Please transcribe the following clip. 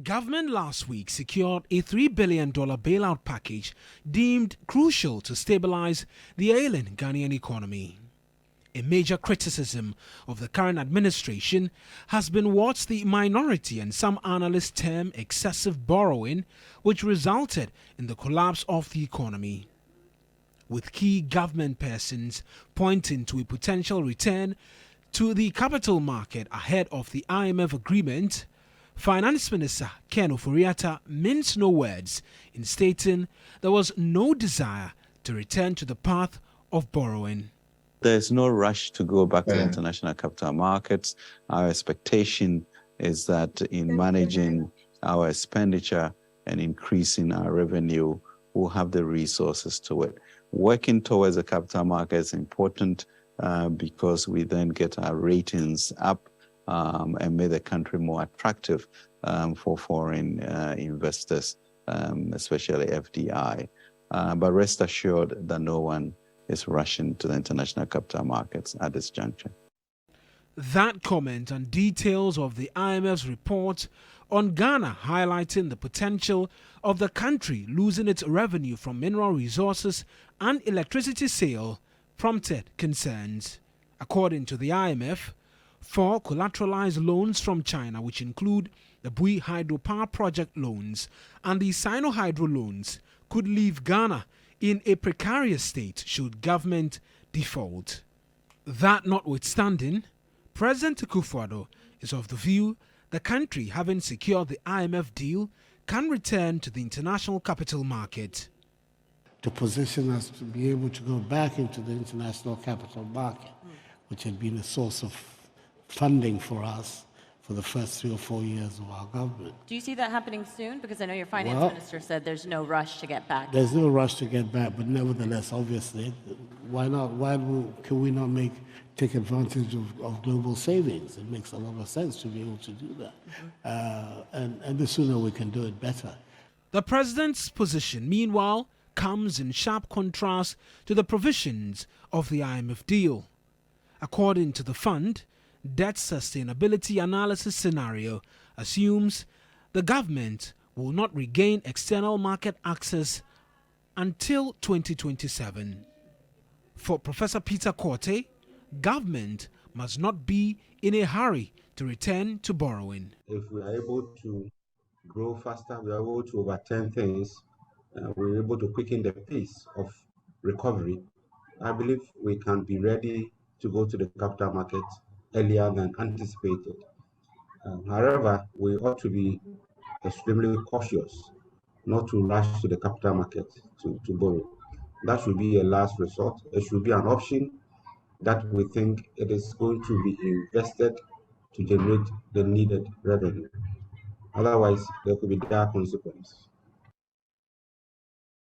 Government last week secured a $3 billion bailout package deemed crucial to stabilize the ailing Ghanaian economy. A major criticism of the current administration has been what the minority and some analysts term excessive borrowing, which resulted in the collapse of the economy. With key government persons pointing to a potential return to the capital market ahead of the IMF agreement, Finance Minister Ken Ofori-Atta minced no words in stating there was no desire to return to the path of borrowing. There's no rush to go back to the international capital markets. Our expectation is that in managing our expenditure and increasing our revenue, we'll have the resources to it. Working towards the capital market is important because we then get our ratings up and make the country more attractive for foreign investors, especially FDI. But rest assured that no one is rushing to the international capital markets at this juncture. That comment and details of the IMF's report on Ghana highlighting the potential of the country losing its revenue from mineral resources and electricity sale prompted concerns. According to the IMF, 4 collateralized loans from China, which include the Bui hydropower project loans and the Sino-Hydro loans, could leave Ghana in a precarious state should government default. That notwithstanding, President Akufo-Addo is of the view the country, having secured the IMF deal, can return to the international capital market. To position us to be able to go back into the international capital market, which had been a source of funding for us for the first 3 or 4 years of our government. Do you see that happening soon? Because I know your finance minister said there's no rush to get back. There's no rush to get back, but nevertheless, obviously, why not? Can we not take advantage of global savings? It makes a lot of sense to be able to do that. And the sooner we can do it, better. The president's position, meanwhile, comes in sharp contrast to the provisions of the IMF deal. According to the fund, debt sustainability analysis scenario assumes the government will not regain external market access until 2027. For Professor Peter Korte, government must not be in a hurry to return to borrowing. If we are able to grow faster, we are able to overturn things, we're able to quicken the pace of recovery, I believe we can be ready to go to the capital market earlier than anticipated. However, we ought to be extremely cautious not to rush to the capital market to borrow. That should be a last resort. It should be an option that we think it is going to be invested to generate the needed revenue. Otherwise, there could be dire consequences.